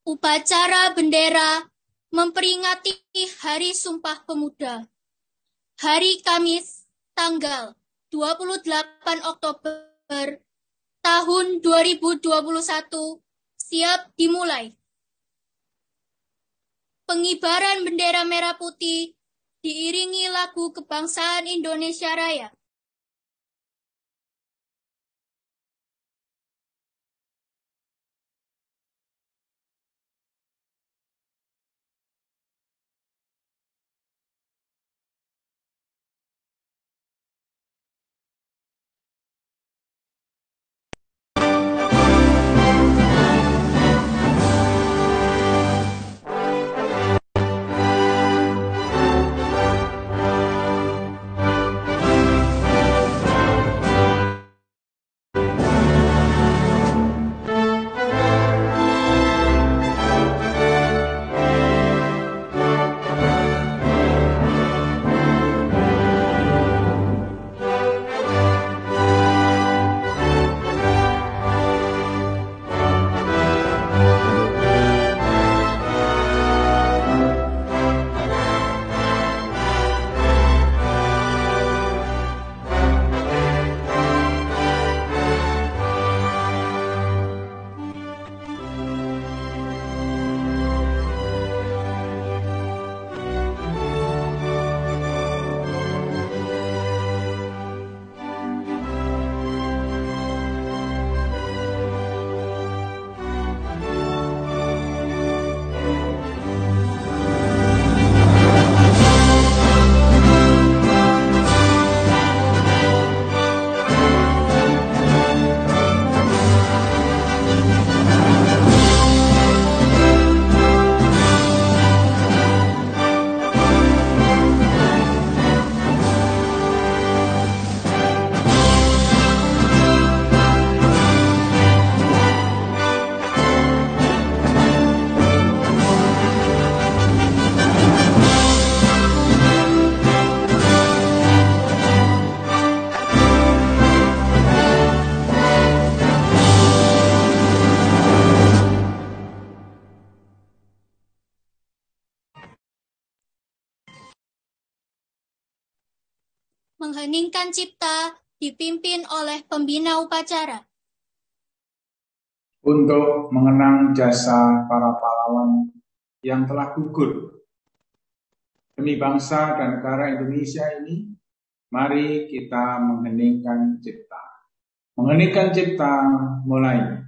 Upacara bendera memperingati Hari Sumpah Pemuda. Hari Kamis, tanggal 28 Oktober tahun 2021 siap dimulai. Pengibaran bendera merah putih diiringi lagu kebangsaan Indonesia Raya. Mengheningkan cipta dipimpin oleh pembina upacara. Untuk mengenang jasa para pahlawan yang telah gugur demi bangsa dan negara Indonesia ini, mari kita mengheningkan cipta. Mengheningkan cipta mulai.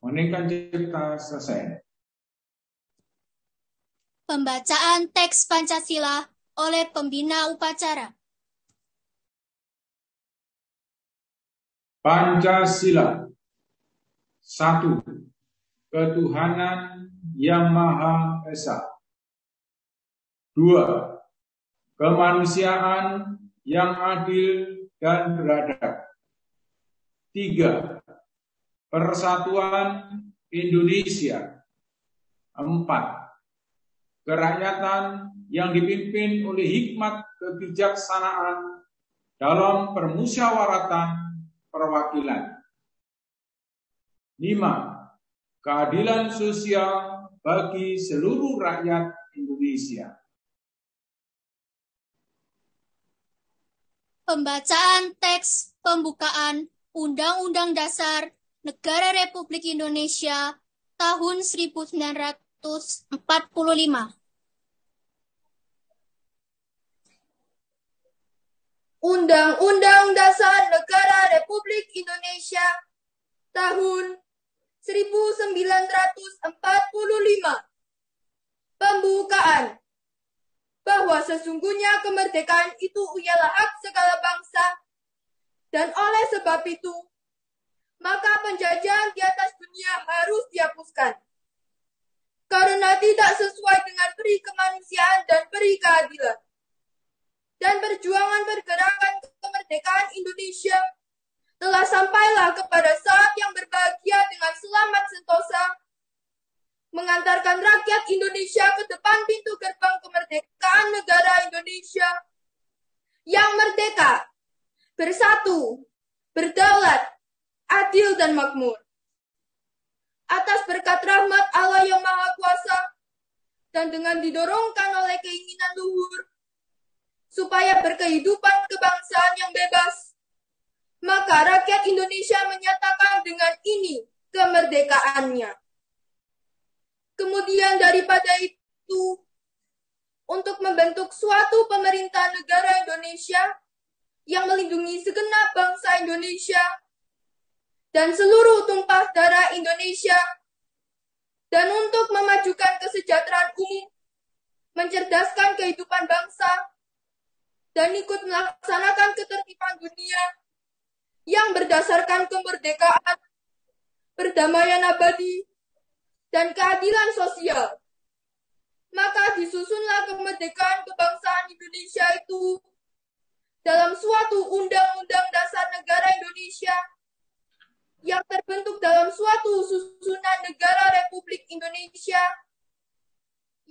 Mengheningkan cipta selesai. Pembacaan teks Pancasila oleh pembina upacara. Pancasila. 1. Ketuhanan yang Maha Esa. 2. Kemanusiaan yang adil dan beradab. 3. Persatuan Indonesia. 4. Kerakyatan yang dipimpin oleh hikmat kebijaksanaan dalam permusyawaratan perwakilan. 5. Keadilan sosial bagi seluruh rakyat Indonesia. Pembacaan teks pembukaan Undang-Undang Dasar Negara Republik Indonesia tahun 1945. Undang-Undang Dasar Negara Republik Indonesia tahun 1945. Pembukaan. Bahwa sesungguhnya kemerdekaan itu ialah hak segala bangsa, dan oleh sebab itu, maka penjajahan di atas dunia harus dihapuskan. Karena tidak sesuai dengan peri kemanusiaan dan peri keadilan. Dan perjuangan pergerakan kemerdekaan Indonesia telah sampailah kepada saat yang berbahagia dengan selamat sentosa, mengantarkan rakyat Indonesia ke depan pintu gerbang kemerdekaan negara Indonesia yang merdeka, bersatu, berdaulat, adil dan makmur. Atas berkat rahmat Allah yang Maha Kuasa dan dengan didorongkan oleh keinginan luhur supaya berkehidupan kebangsaan yang bebas, maka rakyat Indonesia menyatakan dengan ini kemerdekaannya. Kemudian daripada itu, untuk membentuk suatu pemerintah negara Indonesia yang melindungi segenap bangsa Indonesia dan seluruh tumpah darah Indonesia, dan untuk memajukan kesejahteraan umum, mencerdaskan kehidupan bangsa, dan ikut melaksanakan ketertiban dunia yang berdasarkan kemerdekaan, perdamaian abadi, dan keadilan sosial. Maka disusunlah kemerdekaan kebangsaan Indonesia itu dalam suatu Undang-Undang Dasar Negara Indonesia yang terbentuk dalam suatu susunan negara Republik Indonesia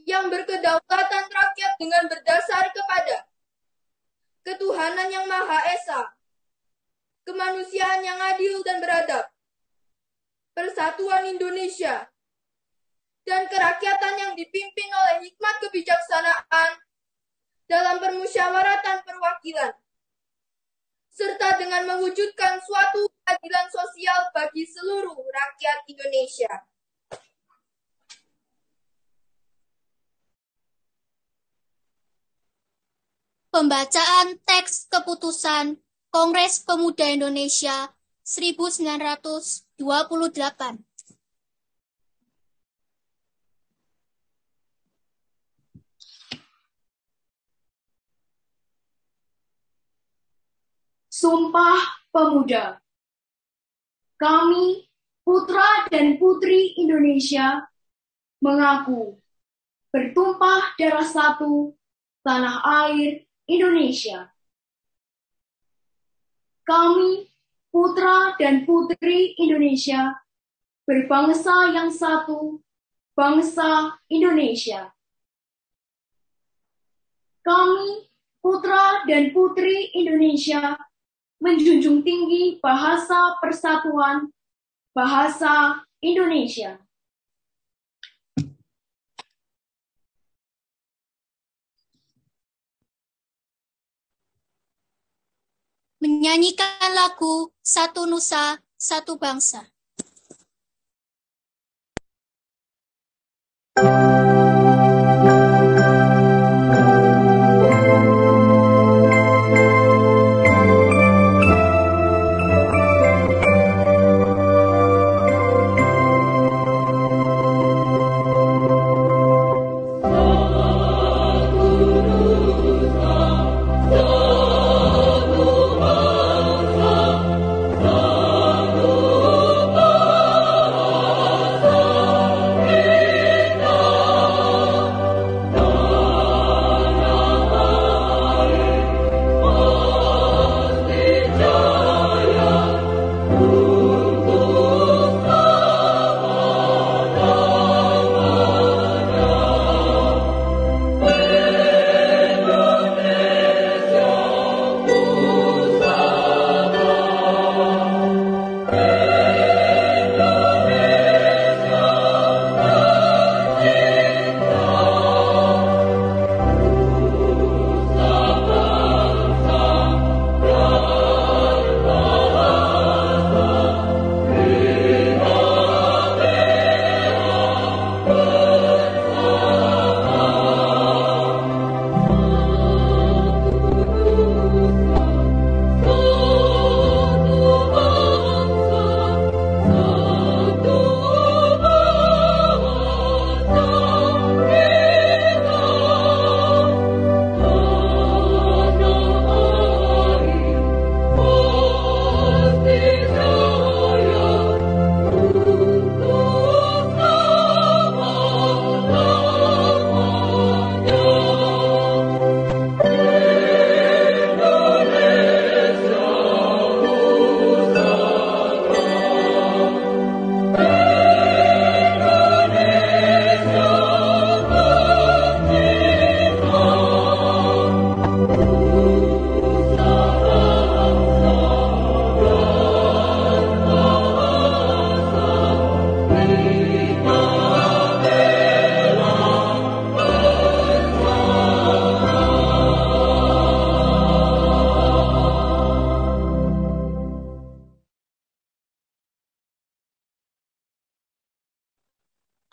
yang berkedaulatan rakyat dengan berdasar kepada ketuhanan yang Maha Esa, kemanusiaan yang adil dan beradab, persatuan Indonesia, dan kerakyatan yang dipimpin oleh hikmat kebijaksanaan dalam permusyawaratan perwakilan, serta dengan mewujudkan suatu keadilan sosial bagi seluruh rakyat Indonesia. Pembacaan teks keputusan Kongres Pemuda Indonesia 1928. Sumpah Pemuda. Kami, putra dan putri Indonesia, mengaku bertumpah darah satu tanah air Indonesia. Kami, putra dan putri Indonesia, berbangsa yang satu, bangsa Indonesia. Kami, putra dan putri Indonesia, menjunjung tinggi bahasa persatuan, bahasa Indonesia. Menyanyikan lagu Satu Nusa, Satu Bangsa. Oh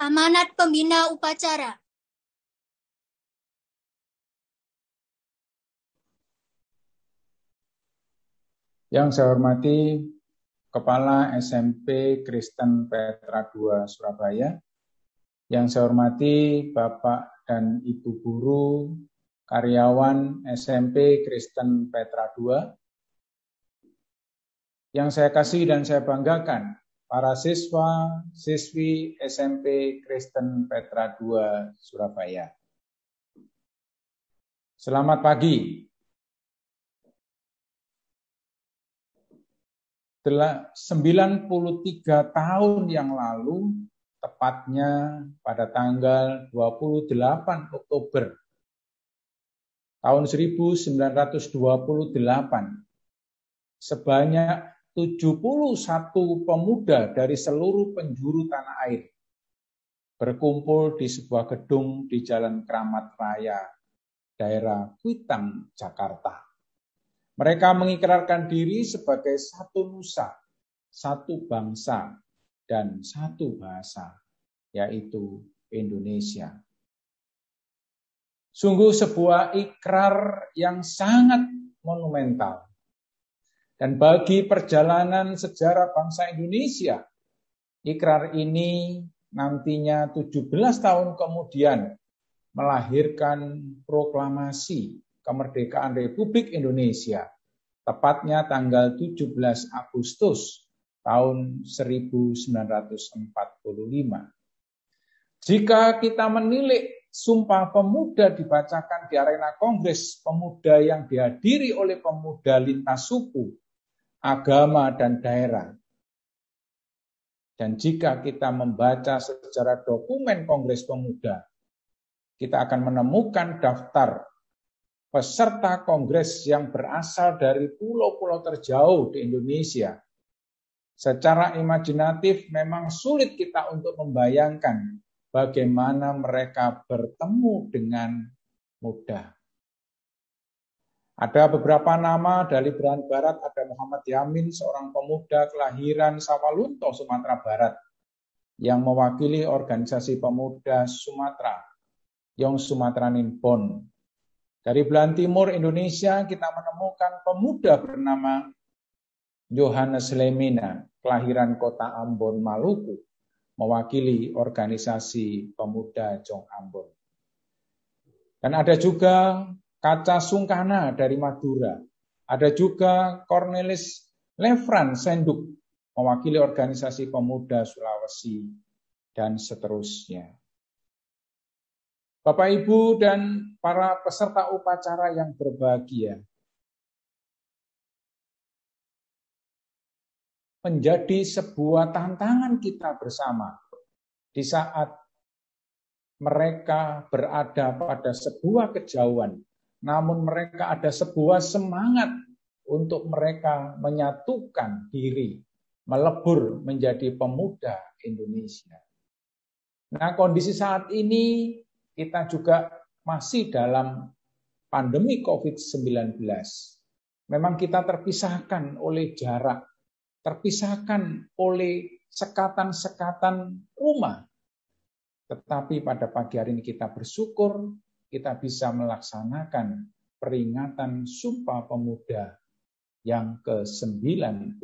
Amanat Pembina Upacara. Yang saya hormati Kepala SMP Kristen Petra II Surabaya, yang saya hormati Bapak dan Ibu Guru, karyawan SMP Kristen Petra II, yang saya kasih dan saya banggakan, para siswa, siswi SMP Kristen Petra II Surabaya. Selamat pagi. 93 tahun yang lalu, tepatnya pada tanggal 28 Oktober tahun 1928, sebanyak 71 pemuda dari seluruh penjuru tanah air berkumpul di sebuah gedung di Jalan Kramat Raya, daerah Kuitang, Jakarta. Mereka mengikrarkan diri sebagai satu nusa, satu bangsa, dan satu bahasa, yaitu Indonesia. Sungguh sebuah ikrar yang sangat monumental. Dan bagi perjalanan sejarah bangsa Indonesia, ikrar ini nantinya 17 tahun kemudian melahirkan proklamasi kemerdekaan Republik Indonesia, tepatnya tanggal 17 Agustus tahun 1945. Jika kita menilik Sumpah Pemuda dibacakan di arena Kongres Pemuda yang dihadiri oleh pemuda lintas suku, agama, dan daerah, dan jika kita membaca secara dokumen Kongres Pemuda, kita akan menemukan daftar peserta kongres yang berasal dari pulau-pulau terjauh di Indonesia. Secara imajinatif memang sulit kita untuk membayangkan bagaimana mereka bertemu dengan mudah. Ada beberapa nama dari belahan barat, ada Muhammad Yamin, seorang pemuda kelahiran Sawalunto, Sumatera Barat, yang mewakili organisasi pemuda Sumatera, Yong Sumatranin Pon. Dari belahan timur Indonesia kita menemukan pemuda bernama Johannes Lemina, kelahiran kota Ambon, Maluku, mewakili organisasi pemuda Jong Ambon. Dan ada juga Kaca Sungkana dari Madura. Ada juga Cornelis Lefran Senduk, mewakili organisasi pemuda Sulawesi, dan seterusnya. Bapak, Ibu, dan para peserta upacara yang berbahagia, menjadi sebuah tantangan kita bersama di saat mereka berada pada sebuah kejauhan, namun mereka ada sebuah semangat untuk mereka menyatukan diri, melebur menjadi pemuda Indonesia. Nah, kondisi saat ini kita juga masih dalam pandemi COVID-19. Memang kita terpisahkan oleh jarak, terpisahkan oleh sekatan-sekatan rumah. Tetapi pada pagi hari ini kita bersyukur kita bisa melaksanakan peringatan Sumpah Pemuda yang ke-93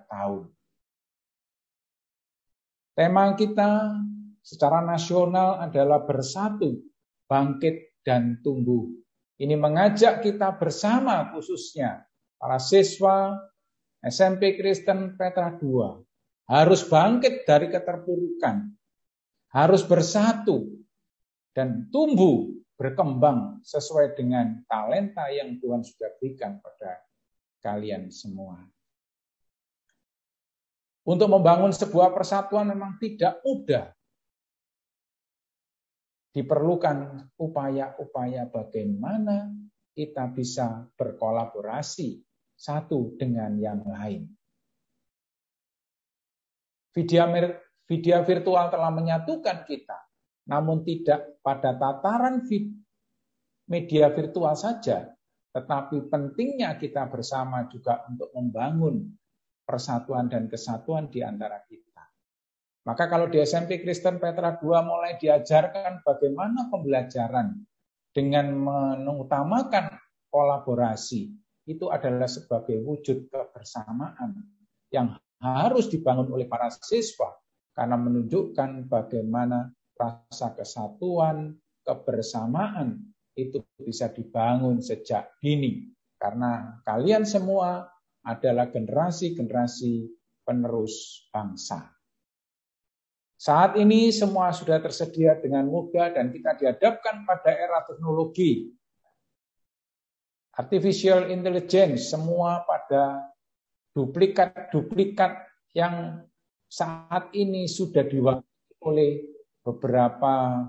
tahun. Tema kita secara nasional adalah bersatu, bangkit, dan tumbuh. Ini mengajak kita bersama, khususnya para siswa SMP Kristen Petra II, harus bangkit dari keterpurukan, harus bersatu, dan tumbuh, berkembang sesuai dengan talenta yang Tuhan sudah berikan pada kalian semua. Untuk membangun sebuah persatuan memang tidak mudah. Diperlukan upaya-upaya bagaimana kita bisa berkolaborasi satu dengan yang lain. Video virtual telah menyatukan kita, namun tidak pada tataran media virtual saja, tetapi pentingnya kita bersama juga untuk membangun persatuan dan kesatuan di antara kita. Maka kalau di SMP Kristen Petra II mulai diajarkan bagaimana pembelajaran dengan mengutamakan kolaborasi, itu adalah sebagai wujud kebersamaan yang harus dibangun oleh para siswa karena menunjukkan bagaimana rasa kesatuan, kebersamaan itu bisa dibangun sejak dini. Karena kalian semua adalah generasi-generasi penerus bangsa. Saat ini semua sudah tersedia dengan mudah dan kita dihadapkan pada era teknologi. Artificial intelligence, semua pada duplikat-duplikat yang saat ini sudah diwakili oleh beberapa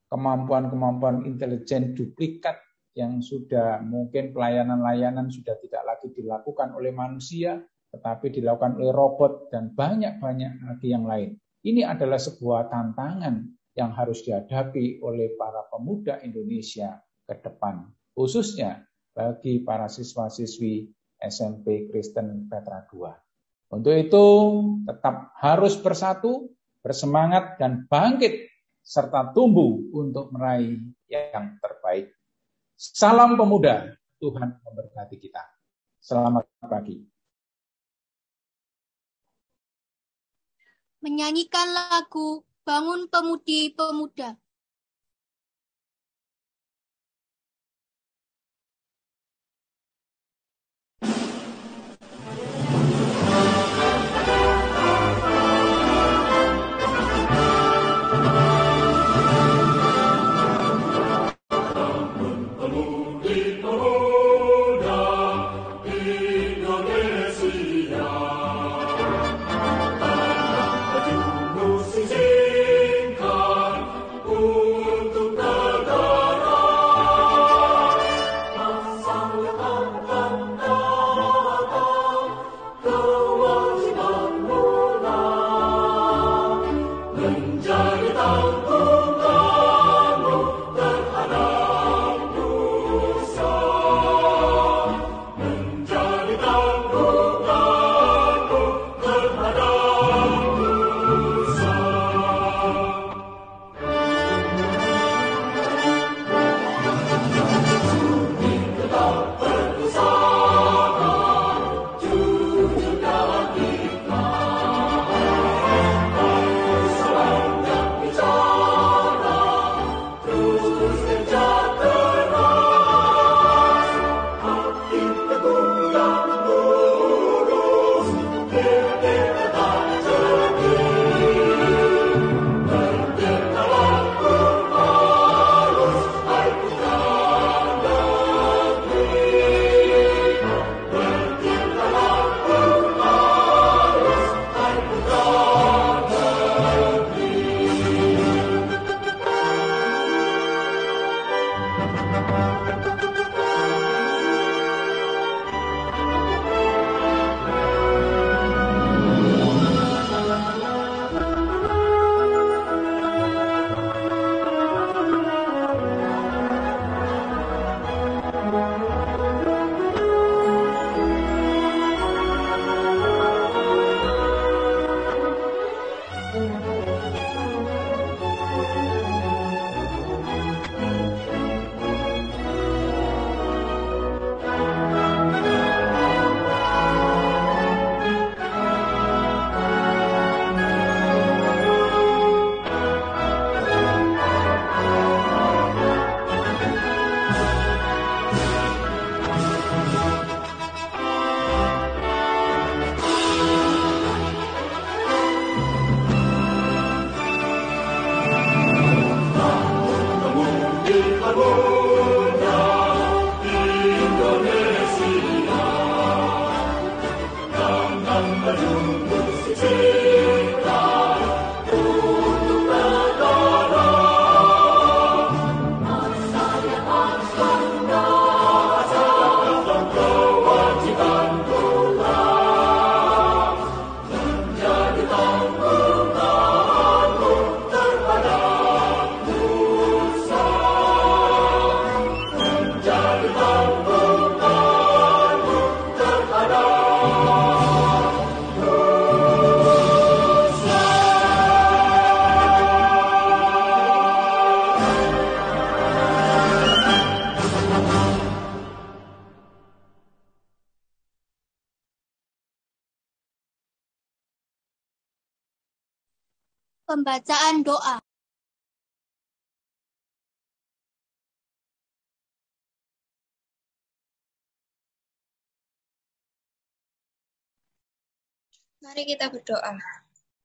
kemampuan-kemampuan intelijen duplikat yang sudah mungkin pelayanan-layanan sudah tidak lagi dilakukan oleh manusia, tetapi dilakukan oleh robot dan banyak-banyak lagi yang lain. Ini adalah sebuah tantangan yang harus dihadapi oleh para pemuda Indonesia ke depan, khususnya bagi para siswa-siswi SMP Kristen Petra II. Untuk itu tetap harus bersatu, bersemangat dan bangkit serta tumbuh untuk meraih yang terbaik. Salam pemuda, Tuhan memberkati kita. Selamat pagi. Menyanyikan lagu Bangun Pemudi Pemuda. Pembacaan doa. Mari kita berdoa.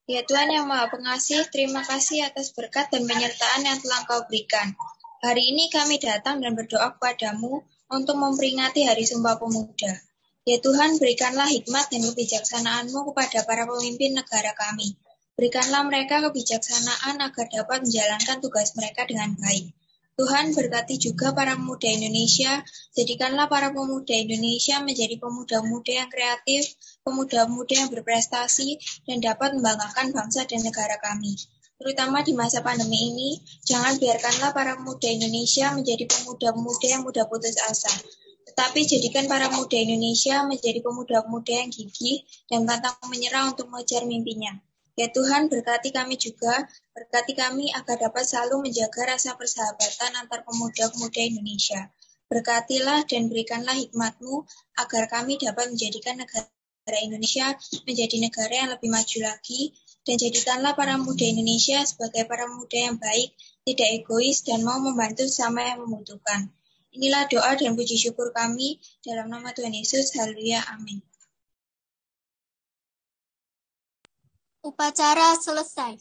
Ya Tuhan yang Maha Pengasih, terima kasih atas berkat dan penyertaan yang telah Kau berikan. Hari ini kami datang dan berdoa kepadamu untuk memperingati Hari Sumpah Pemuda. Ya Tuhan, berikanlah hikmat dan kebijaksanaan-Mu kepada para pemimpin negara kami. Berikanlah mereka kebijaksanaan agar dapat menjalankan tugas mereka dengan baik. Tuhan, berkati juga para pemuda Indonesia. Jadikanlah para pemuda Indonesia menjadi pemuda-pemuda yang kreatif, pemuda-pemuda yang berprestasi, dan dapat membanggakan bangsa dan negara kami. Terutama di masa pandemi ini, jangan biarkanlah para pemuda Indonesia menjadi pemuda-pemuda yang mudah putus asa. Tetapi jadikan para pemuda Indonesia menjadi pemuda-pemuda yang gigih dan pantang menyerah untuk mengejar mimpinya. Ya Tuhan, berkati kami juga, berkati kami agar dapat selalu menjaga rasa persahabatan antar pemuda-pemuda Indonesia. Berkatilah dan berikanlah hikmat-Mu agar kami dapat menjadikan negara Indonesia menjadi negara yang lebih maju lagi, dan jadikanlah para pemuda Indonesia sebagai para pemuda yang baik, tidak egois, dan mau membantu sesama yang membutuhkan. Inilah doa dan puji syukur kami, dalam nama Tuhan Yesus, haleluya, amin. Upacara selesai.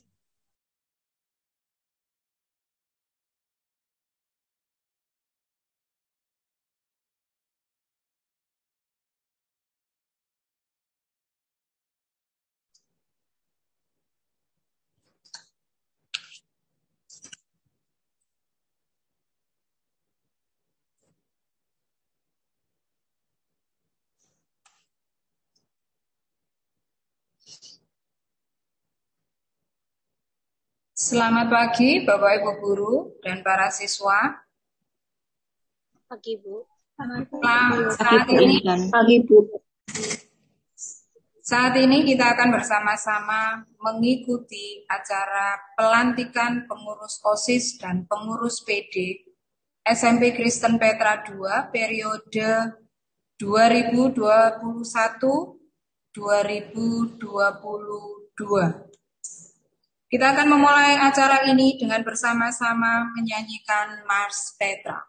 Selamat pagi Bapak Ibu Guru dan para siswa. Pagi Bu. Saat ini kita akan bersama-sama mengikuti acara pelantikan pengurus OSIS dan pengurus PD SMP Kristen Petra II periode 2021-2022. Kita akan memulai acara ini dengan bersama-sama menyanyikan Mars Petra.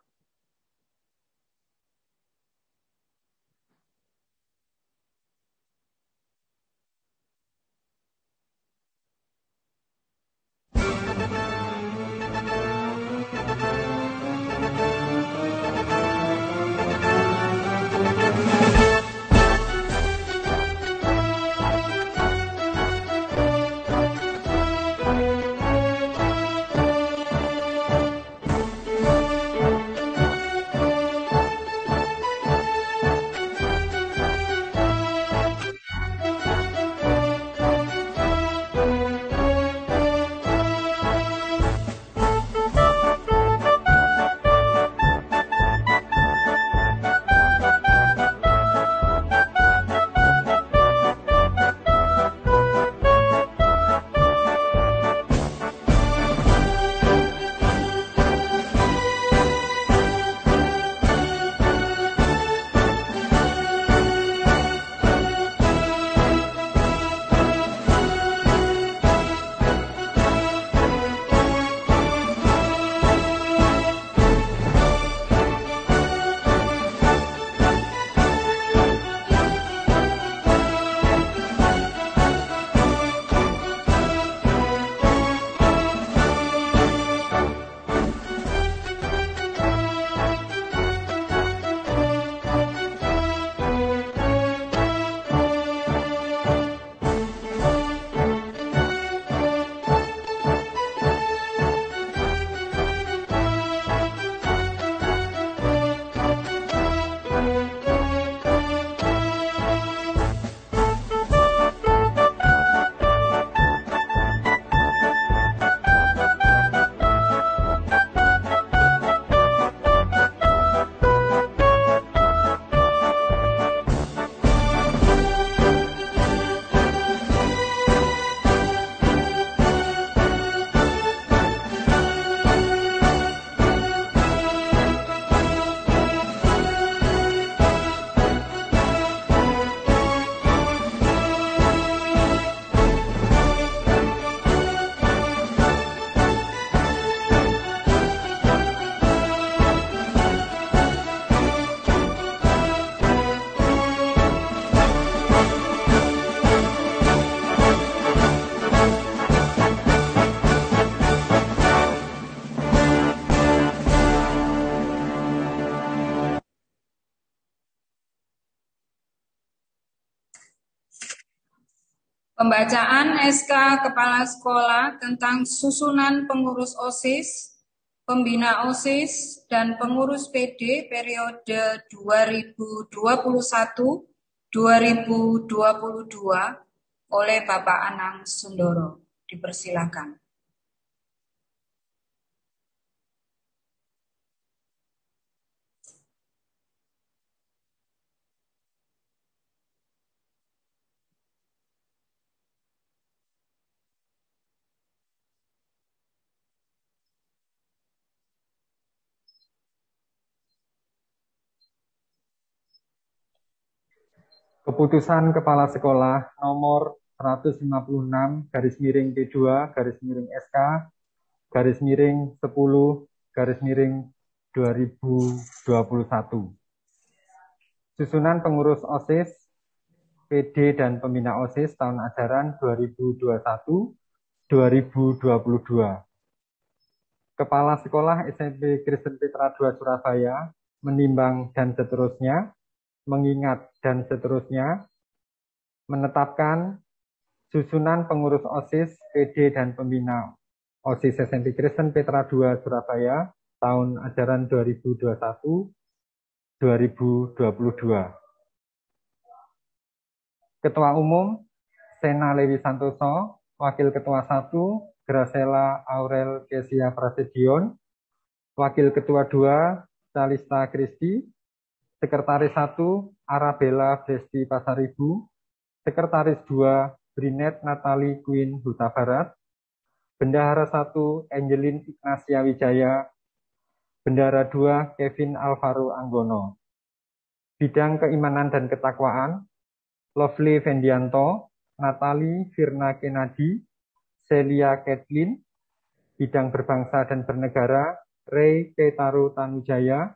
Pembacaan SK Kepala Sekolah tentang susunan pengurus OSIS, pembina OSIS, dan pengurus PD periode 2021-2022 oleh Bapak Anang Sundoro. Dipersilakan. Keputusan Kepala Sekolah nomor 156 garis miring P2 garis miring SK garis miring 10 garis miring 2021. Susunan pengurus OSIS, PD dan pembina OSIS tahun ajaran 2021-2022. Kepala Sekolah SMP Kristen Petra II Surabaya menimbang dan seterusnya, mengingat dan seterusnya, menetapkan susunan pengurus OSIS, PD, dan pembina OSIS SMP Kristen Petra II Surabaya tahun ajaran 2021-2022. Ketua Umum Sena Lewi Santoso, Wakil Ketua 1 Gracela Aurel Kesia Prasetyon, Wakil Ketua 2 Calista Kristi, Sekretaris 1 Arabella Bresti Pasaribu, Sekretaris 2 Brinet Natali Queen Huta Barat, Bendahara 1 Angelin Ignacia Wijaya, Bendahara 2 Kevin Alvaro Anggono. Bidang Keimanan dan Ketakwaan Lovely Vendianto, Natali Firna Kenadi, Celia Kathleen. Bidang Berbangsa dan Bernegara Ray Ketaro Tanujaya,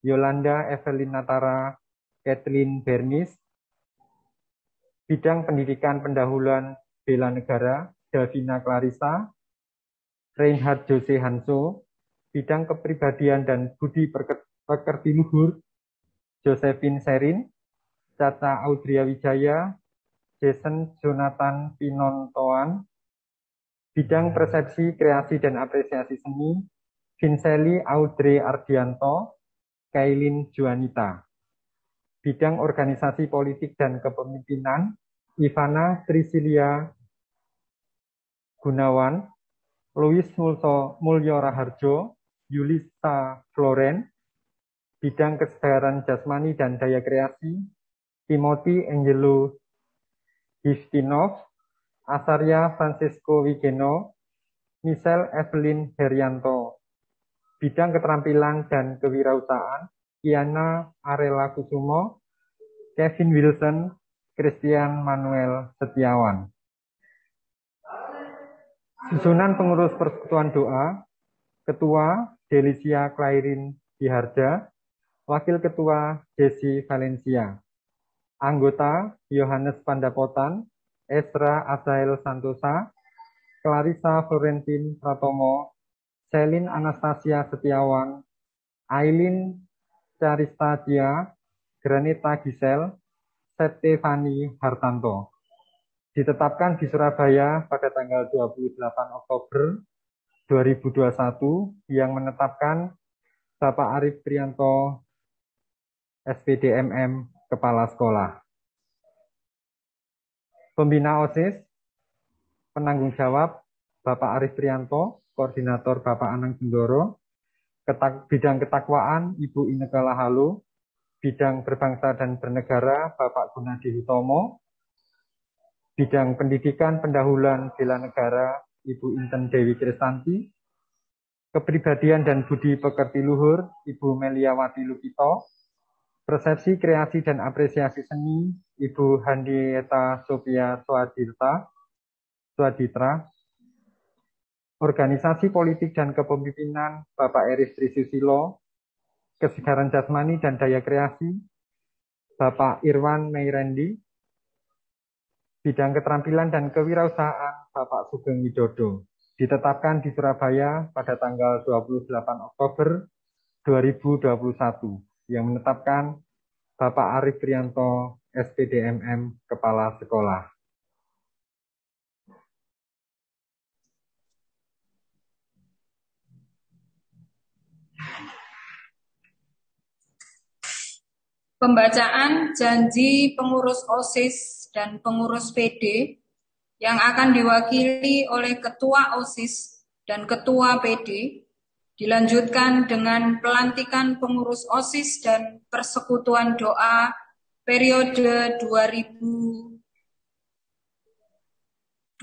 Yolanda Evelyn Natara, Kathleen Bernis. Bidang Pendidikan Pendahuluan Bela Negara, Davina Clarissa, Reinhard Jose Hanso. Bidang Kepribadian dan Budi Pekerti Luhur, Josephine Serin, Caca Audria Wijaya, Jason Jonathan Pinontoan. Bidang Persepsi, Kreasi, dan Apresiasi Seni, Vinceli Audrey Ardianto, Kailin Juanita. Bidang Organisasi Politik dan Kepemimpinan, Ivana Trisilia Gunawan, Louis Mulyo Raharjo, Yulisa Floren. Bidang Kesedaran Jasmani dan Daya Kreasi, Timothy Angelo Hiftinov, Asarya Francisco Wigeno, Michelle Evelyn Herianto. Bidang Keterampilan dan Kewirausahaan, Kiana Arela Kusumo, Kevin Wilson, Christian Manuel Setiawan. Susunan pengurus Persekutuan Doa, Ketua Delicia Clairin Diharja, Wakil Ketua Jesse Valencia. Anggota Yohanes Pandapotan, Esra Asael Santosa, Clarissa Florentin Pratomo, Selin Anastasia Setiawan, Aileen Carista Dia, Granita Gisel, Stefani Hartanto. Ditetapkan di Surabaya pada tanggal 28 Oktober 2021 yang menetapkan Bapak Arif Prianto, SPD MM, Kepala Sekolah. Pembina OSIS, penanggung jawab Bapak Arif Prianto, Koordinator Bapak Anang Sundoro, Bidang Ketakwaan Ibu Ineke Lahalu, Bidang Berbangsa dan Bernegara Bapak Gunadi Hutomo, Bidang Pendidikan Pendahuluan Bela Negara Ibu Inten Dewi Kristanti, Kepribadian dan Budi Pekerti Luhur Ibu Meliawati Lupito, Persepsi, Kreasi, dan Apresiasi Seni Ibu Handieta Sophia Swaditra, Organisasi Politik dan Kepemimpinan Bapak Eris Trisusilo, Kesegaran Jasmani dan Daya Kreasi Bapak Irwan Meirendi, Bidang Keterampilan dan Kewirausahaan Bapak Sugeng Widodo. Ditetapkan di Surabaya pada tanggal 28 Oktober 2021 yang menetapkan Bapak Arif Prianto, SPD MM, Kepala Sekolah. Pembacaan janji pengurus OSIS dan pengurus PD yang akan diwakili oleh Ketua OSIS dan Ketua PD dilanjutkan dengan pelantikan pengurus OSIS dan persekutuan doa periode 2021-2022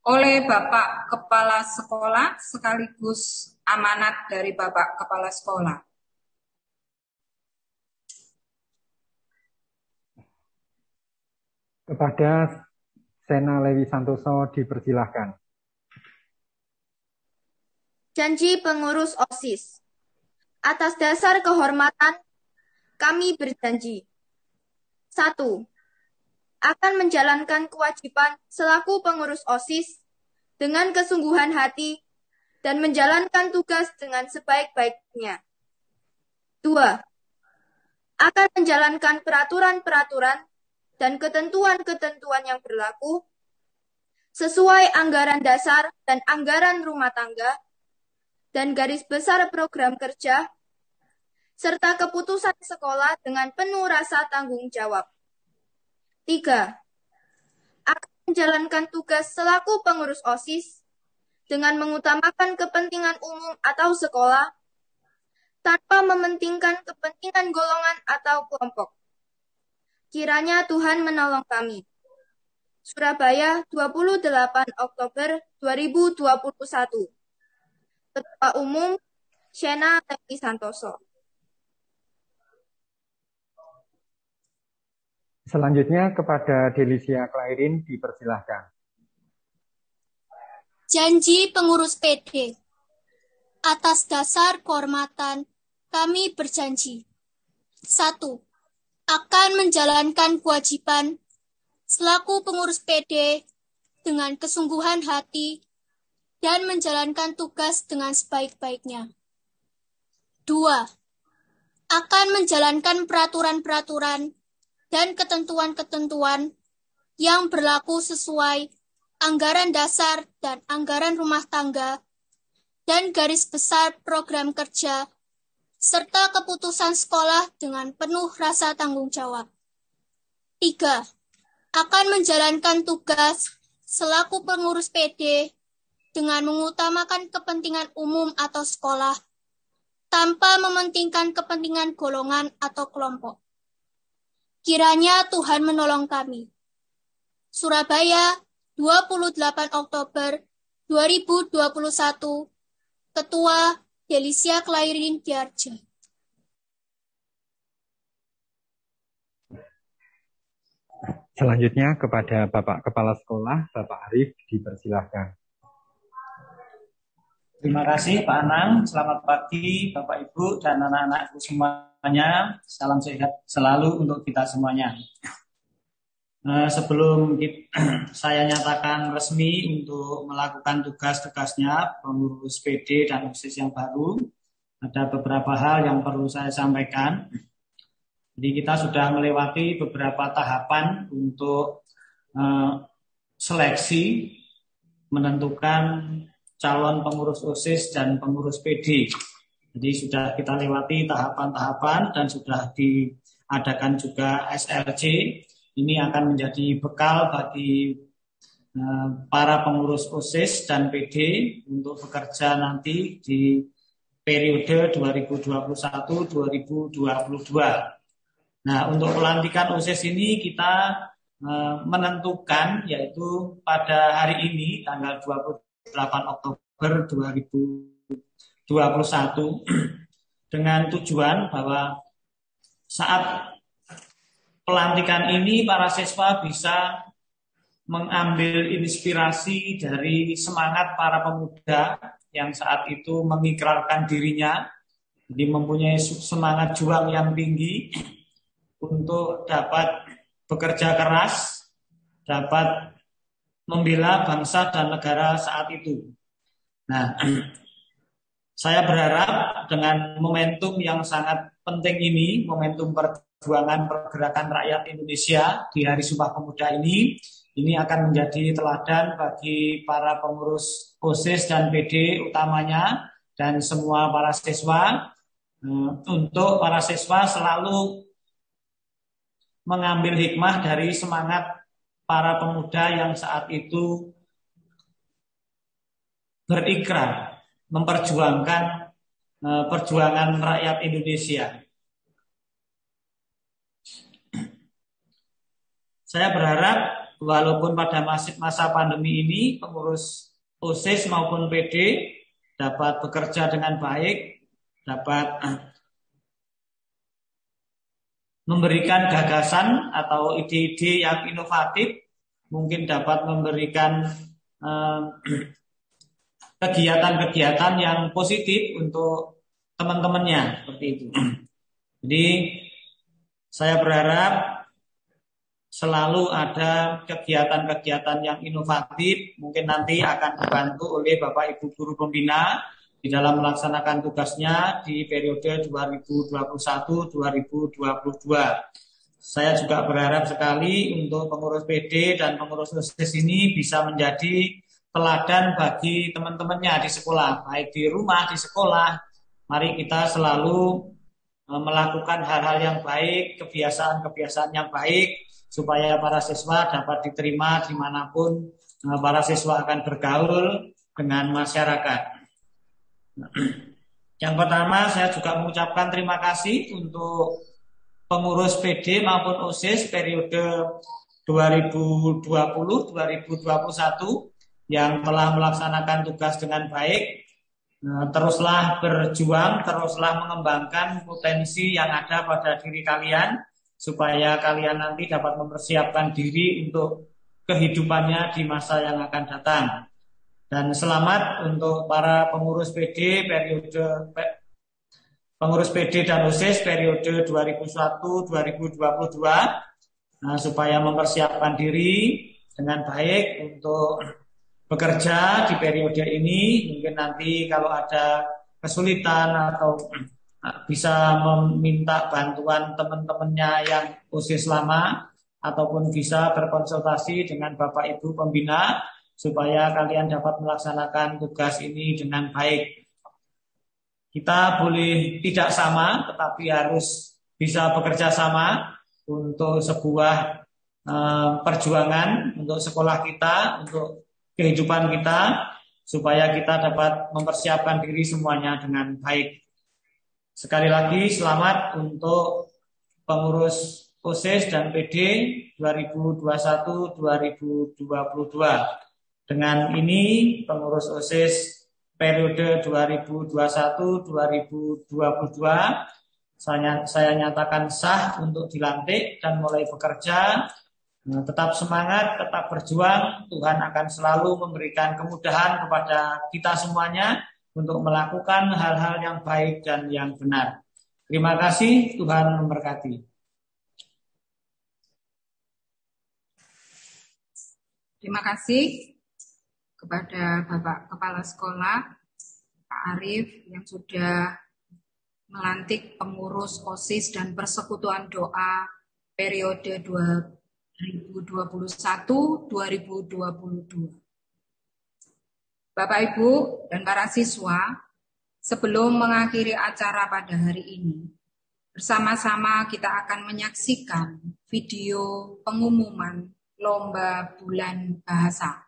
oleh Bapak Kepala Sekolah sekaligus amanat dari Bapak Kepala Sekolah. Kepada Sena Lewi Santoso dipersilahkan. Janji pengurus OSIS. Atas dasar kehormatan, kami berjanji. 1. Akan menjalankan kewajiban selaku pengurus OSIS dengan kesungguhan hati dan menjalankan tugas dengan sebaik-baiknya. 2. Akan menjalankan peraturan-peraturan dan ketentuan-ketentuan yang berlaku sesuai anggaran dasar dan anggaran rumah tangga dan garis besar program kerja serta keputusan sekolah dengan penuh rasa tanggung jawab. 3. Akan menjalankan tugas selaku pengurus OSIS dengan mengutamakan kepentingan umum atau sekolah tanpa mementingkan kepentingan golongan atau kelompok. Kiranya Tuhan menolong kami. Surabaya, 28 Oktober 2021. Ketua Umum, Sena Lewi Santoso. Selanjutnya kepada Delisia Klairin dipersilahkan. Janji pengurus PD. Atas dasar kehormatan, kami berjanji. 1. Akan menjalankan kewajiban selaku pengurus PD dengan kesungguhan hati dan menjalankan tugas dengan sebaik-baiknya. 2. Akan menjalankan peraturan-peraturan dan ketentuan-ketentuan yang berlaku sesuai anggaran dasar dan anggaran rumah tangga dan garis besar program kerja serta keputusan sekolah dengan penuh rasa tanggung jawab. 3. Akan menjalankan tugas selaku pengurus PD dengan mengutamakan kepentingan umum atau sekolah tanpa mementingkan kepentingan golongan atau kelompok. Kiranya Tuhan menolong kami. Surabaya, 28 Oktober 2021. Ketua Delisia Klairin Diarja. Selanjutnya kepada Bapak Kepala Sekolah, Bapak Arif, dipersilahkan. Terima kasih Pak Anang. Selamat pagi Bapak Ibu dan anak-anakku semuanya. Salam sehat selalu untuk kita semuanya. Sebelum saya nyatakan resmi untuk melakukan tugas-tugasnya pengurus PD dan OSIS yang baru, ada beberapa hal yang perlu saya sampaikan. Jadi kita sudah melewati beberapa tahapan untuk seleksi menentukan calon pengurus OSIS dan pengurus PD. Jadi sudah kita lewati tahapan-tahapan dan sudah diadakan juga SLC. Ini akan menjadi bekal bagi para pengurus OSIS dan PD untuk bekerja nanti di periode 2021-2022. Nah, untuk pelantikan OSIS ini kita menentukan yaitu pada hari ini tanggal 28 Oktober 2021 dengan tujuan bahwa saat pelantikan ini para siswa bisa mengambil inspirasi dari semangat para pemuda yang saat itu mengikrarkan dirinya, jadi mempunyai semangat juang yang tinggi untuk dapat bekerja keras, dapat membela bangsa dan negara saat itu. Nah, saya berharap dengan momentum yang sangat penting ini, momentum perjuangan pergerakan rakyat Indonesia di Hari Sumpah Pemuda ini akan menjadi teladan bagi para pengurus OSIS dan PD utamanya dan semua para siswa, untuk para siswa selalu mengambil hikmah dari semangat para pemuda yang saat itu berikrar memperjuangkan perjuangan rakyat Indonesia. Saya berharap walaupun pada masa pandemi ini pengurus OSIS maupun PD dapat bekerja dengan baik, dapat memberikan gagasan atau ide-ide yang inovatif, mungkin dapat memberikan kegiatan-kegiatan yang positif untuk teman-temannya, seperti itu. Jadi saya berharap selalu ada kegiatan-kegiatan yang inovatif, mungkin nanti akan dibantu oleh Bapak Ibu Guru Pembina di dalam melaksanakan tugasnya di periode 2021-2022. Saya juga berharap sekali untuk pengurus PD dan pengurus OSIS ini bisa menjadi teladan bagi teman-temannya di sekolah, baik di rumah, di sekolah. Mari kita selalu melakukan hal-hal yang baik, kebiasaan-kebiasaan yang baik, supaya para siswa dapat diterima dimanapun para siswa akan bergaul dengan masyarakat. Yang pertama, saya juga mengucapkan terima kasih untuk pengurus PD maupun OSIS periode 2020-2021 yang telah melaksanakan tugas dengan baik. Teruslah berjuang, teruslah mengembangkan potensi yang ada pada diri kalian, supaya kalian nanti dapat mempersiapkan diri untuk kehidupannya di masa yang akan datang. Dan selamat untuk para pengurus PD dan OSIS periode 2021-2022, supaya mempersiapkan diri dengan baik untuk bekerja di periode ini. Mungkin nanti kalau ada kesulitan atau bisa meminta bantuan teman-temannya yang OSIS lama, ataupun bisa berkonsultasi dengan Bapak Ibu Pembina supaya kalian dapat melaksanakan tugas ini dengan baik. Kita boleh tidak sama, tetapi harus bisa bekerja sama untuk sebuah perjuangan untuk sekolah kita, untuk kehidupan kita, supaya kita dapat mempersiapkan diri semuanya dengan baik. Sekali lagi selamat untuk pengurus OSIS dan PD 2021-2022. Dengan ini pengurus OSIS periode 2021-2022 saya nyatakan sah untuk dilantik dan mulai bekerja. Tetap semangat, tetap berjuang. Tuhan akan selalu memberikan kemudahan kepada kita semuanya untuk melakukan hal-hal yang baik dan yang benar. Terima kasih, Tuhan memberkati. Terima kasih kepada Bapak Kepala Sekolah, Pak Arief, yang sudah melantik pengurus OSIS dan Persekutuan Doa periode 2021-2022. Bapak, Ibu, dan para siswa, sebelum mengakhiri acara pada hari ini, bersama-sama kita akan menyaksikan video pengumuman Lomba Bulan Bahasa.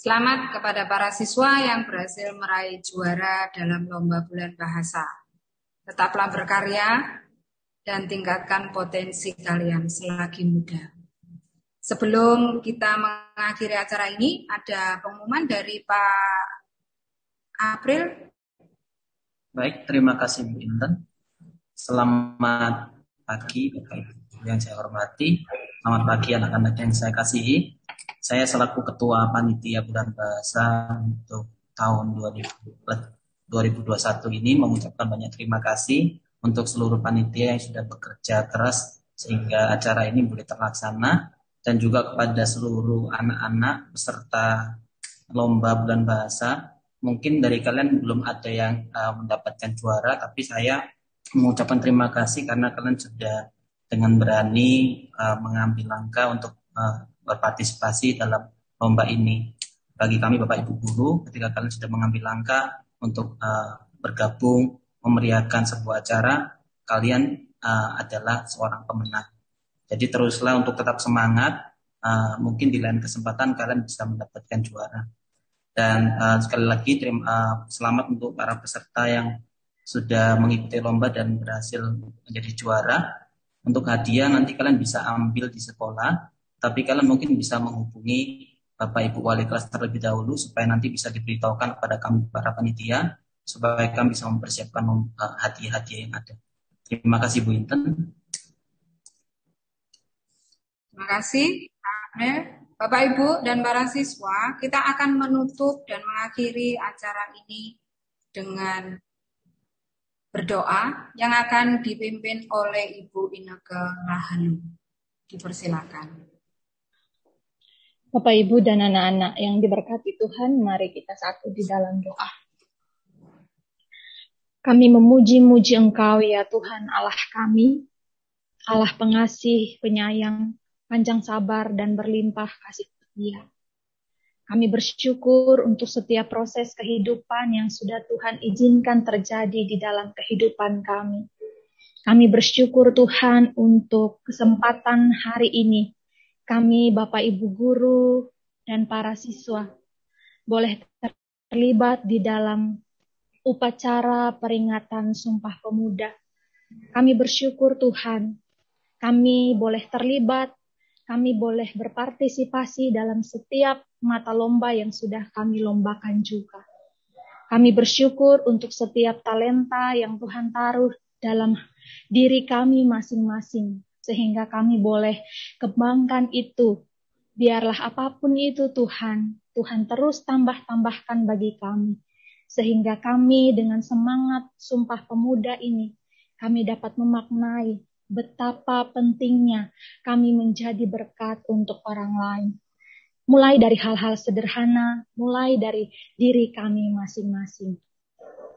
Selamat kepada para siswa yang berhasil meraih juara dalam lomba bulan bahasa. Tetaplah berkarya dan tingkatkan potensi kalian selagi muda. Sebelum kita mengakhiri acara ini, ada pengumuman dari Pak April. Baik, terima kasih Bu Intan. Selamat pagi Bapak Ibu yang saya hormati. Selamat pagi anak-anak yang saya kasihi. Saya selaku Ketua Panitia Bulan Bahasa untuk tahun 2021 ini mengucapkan banyak terima kasih untuk seluruh panitia yang sudah bekerja keras sehingga acara ini boleh terlaksana, dan juga kepada seluruh anak-anak peserta lomba Bulan Bahasa. Mungkin dari kalian belum ada yang mendapatkan juara, tapi saya mengucapkan terima kasih karena kalian sudah dengan berani mengambil langkah untuk berpartisipasi dalam lomba ini. Bagi kami Bapak Ibu Guru, ketika kalian sudah mengambil langkah untuk bergabung memeriahkan sebuah acara, kalian adalah seorang pemenang. Jadi teruslah untuk tetap semangat, mungkin di lain kesempatan kalian bisa mendapatkan juara. Dan sekali lagi selamat untuk para peserta yang sudah mengikuti lomba dan berhasil menjadi juara. Untuk hadiah nanti kalian bisa ambil di sekolah, tapi kalian mungkin bisa menghubungi Bapak Ibu Wali kelas terlebih dahulu supaya nanti bisa diberitahukan kepada kami para panitia supaya kami bisa mempersiapkan hadiah-hadiah yang ada. Terima kasih Bu Intan. Terima kasih. Bapak Ibu dan para siswa, kita akan menutup dan mengakhiri acara ini dengan berdoa yang akan dipimpin oleh Ibu Inneke Rahayu. Dipersilakan. Bapak, Ibu, dan anak-anak yang diberkati Tuhan, mari kita satu di dalam doa. Kami memuji-muji Engkau ya Tuhan Allah kami, Allah pengasih, penyayang, panjang sabar, dan berlimpah kasih setia. Kami bersyukur untuk setiap proses kehidupan yang sudah Tuhan izinkan terjadi di dalam kehidupan kami. Kami bersyukur Tuhan untuk kesempatan hari ini. Kami Bapak Ibu Guru dan para siswa boleh terlibat di dalam upacara peringatan Sumpah Pemuda. Kami bersyukur Tuhan, kami boleh terlibat, kami boleh berpartisipasi dalam setiap mata lomba yang sudah kami lombakan juga. Kami bersyukur untuk setiap talenta yang Tuhan taruh dalam diri kami masing-masing, sehingga kami boleh kembangkan itu. Biarlah apapun itu Tuhan terus tambahkan bagi kami. Sehingga kami dengan semangat Sumpah Pemuda ini, kami dapat memaknai betapa pentingnya kami menjadi berkat untuk orang lain. Mulai dari hal-hal sederhana, mulai dari diri kami masing-masing.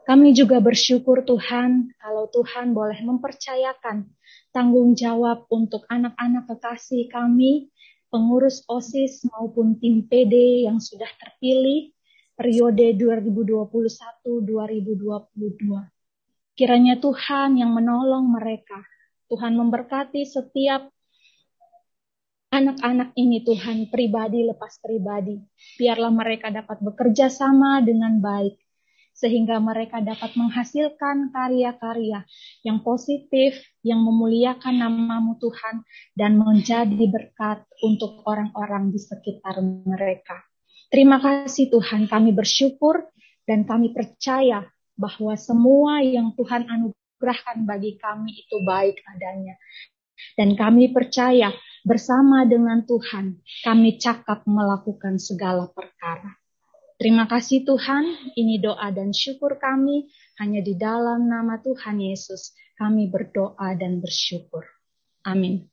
Kami juga bersyukur Tuhan, kalau Tuhan boleh mempercayakan tanggung jawab untuk anak-anak kekasih kami, pengurus OSIS maupun tim PD yang sudah terpilih periode 2021-2022. Kiranya Tuhan yang menolong mereka, Tuhan memberkati setiap anak-anak ini Tuhan, pribadi lepas pribadi. Biarlah mereka dapat bekerja sama dengan baik, sehingga mereka dapat menghasilkan karya-karya yang positif, yang memuliakan nama-Mu Tuhan, dan menjadi berkat untuk orang-orang di sekitar mereka. Terima kasih Tuhan, kami bersyukur dan kami percaya bahwa semua yang Tuhan anugerahkan bagi kami itu baik adanya. Dan kami percaya bersama dengan Tuhan, kami cakap melakukan segala perkara. Terima kasih Tuhan, ini doa dan syukur kami hanya di dalam nama Tuhan Yesus. Kami berdoa dan bersyukur. Amin.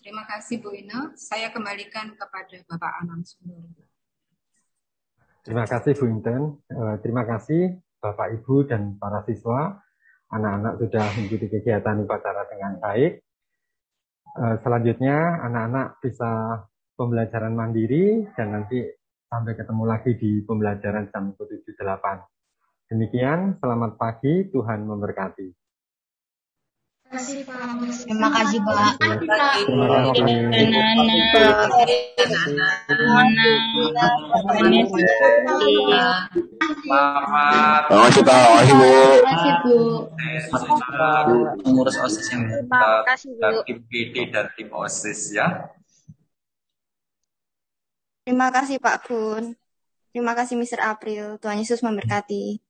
Terima kasih Bu Ina. Saya kembalikan kepada Bapak Anang Sundoro. Terima kasih Bu Inten. Terima kasih Bapak Ibu dan para siswa. Anak-anak sudah mengikuti kegiatan upacara dengan baik. Selanjutnya anak-anak bisa pembelajaran mandiri dan nanti sampai ketemu lagi di pembelajaran jam 7.8. Demikian, selamat pagi, Tuhan memberkati. Terima kasih, Pak. Selamat. Terima kasih Pak. Terima kasih Bu. Pengurus OSIS yang Tim PD dan tim OSIS ya. Terima kasih Pak Kun. Terima kasih Mr. April. Tuhan Yesus memberkati.